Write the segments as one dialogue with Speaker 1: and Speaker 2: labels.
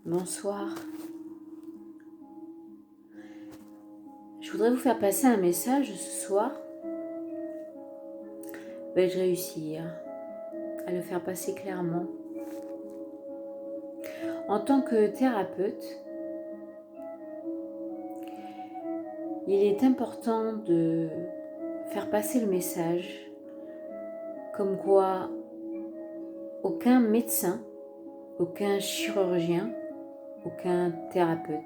Speaker 1: Bonsoir. Je voudrais vous faire passer un message ce soir. Vais-je réussir à le faire passer clairement? En tant que thérapeute, il est important de faire passer le message comme quoi aucun médecin, aucun chirurgien, aucun thérapeute,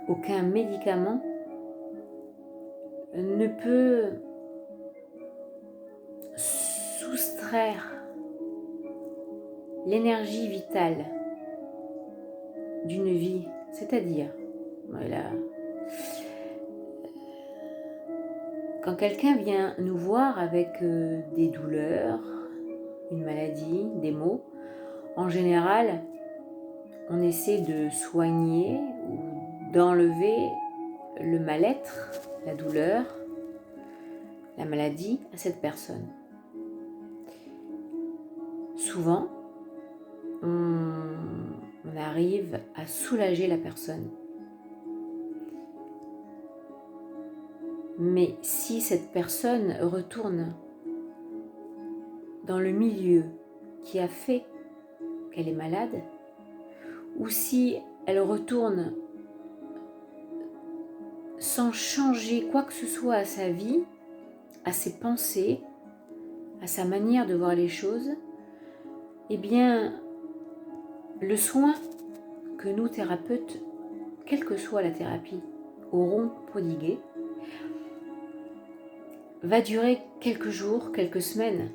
Speaker 1: aucun médicament ne peut soustraire l'énergie vitale d'une vie, c'est-à-dire, voilà, quand quelqu'un vient nous voir avec des douleurs, une maladie, des maux, en général, on essaie de soigner ou d'enlever le mal-être, la douleur, la maladie à cette personne. Souvent, on arrive à soulager la personne. Mais si cette personne retourne dans le milieu qui a fait qu'elle est malade, ou si elle retourne sans changer quoi que ce soit à sa vie, à ses pensées, à sa manière de voir les choses, eh bien, le soin que nous, thérapeutes, quelle que soit la thérapie, aurons prodigué, va durer quelques jours, quelques semaines.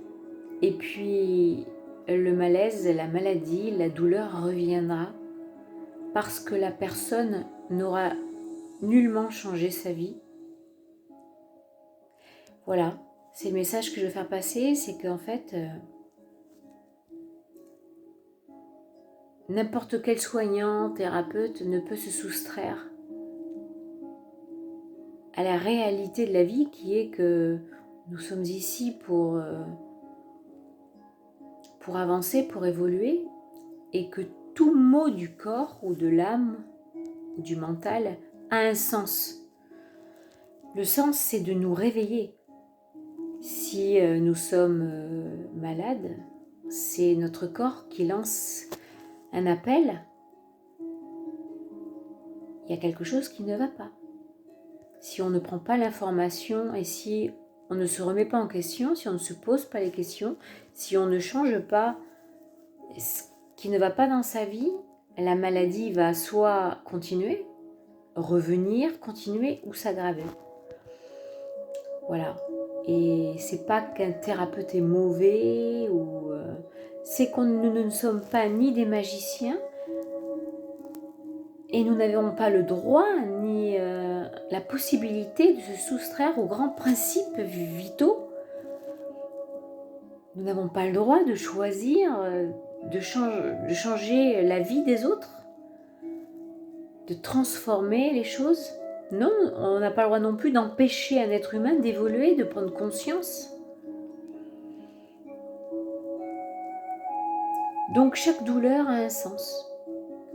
Speaker 1: Et puis, le malaise, la maladie, la douleur reviendra parce que la personne n'aura nullement changé sa vie. Voilà, c'est le message que je veux faire passer, c'est qu'en fait, n'importe quel soignant, thérapeute ne peut se soustraire à la réalité de la vie qui est que nous sommes ici pour avancer, pour évoluer, et que tout mot du corps ou de l'âme, du mental, a un sens. Le sens, c'est de nous réveiller. Si nous sommes malades, c'est notre corps qui lance un appel. Il y a quelque chose qui ne va pas. Si on ne prend pas l'information et si on ne se remet pas en question, si on ne se pose pas les questions, si on ne change pas ce qui ne va pas dans sa vie, la maladie va soit continuer, revenir, continuer ou s'aggraver. Voilà. Et c'est pas qu'un thérapeute est mauvais ou c'est qu'on nous ne sommes pas ni des magiciens et nous n'avons pas le droit ni la possibilité de se soustraire aux grands principes vitaux. Nous n'avons pas le droit de choisir de changer la vie des autres, de transformer les choses. Non, on n'a pas le droit non plus d'empêcher un être humain d'évoluer, de prendre conscience. Donc chaque douleur a un sens.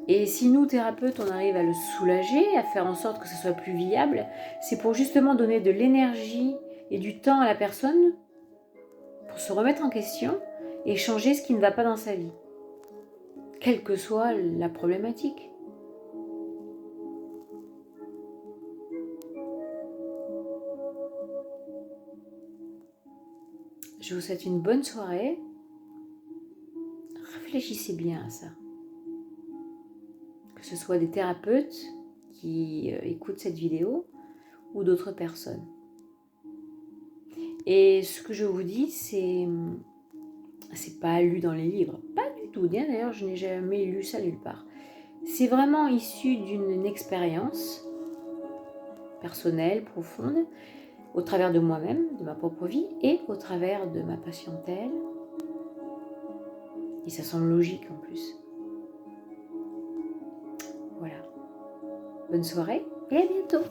Speaker 1: Et si nous, thérapeutes, on arrive à le soulager, à faire en sorte que ce soit plus viable, c'est pour justement donner de l'énergie et du temps à la personne pour se remettre en question et changer ce qui ne va pas dans sa vie, quelle que soit la problématique. Je vous souhaite une bonne soirée. Réfléchissez bien à ça. Que ce soit des thérapeutes qui écoutent cette vidéo ou d'autres personnes. Et ce que je vous dis, c'est pas lu dans les livres, pas du tout. D'ailleurs, je n'ai jamais lu ça nulle part. C'est vraiment issu d'une expérience personnelle, profonde, au travers de moi-même, de ma propre vie, et au travers de ma patientèle. Et ça semble logique en plus. Voilà. Bonne soirée et à bientôt.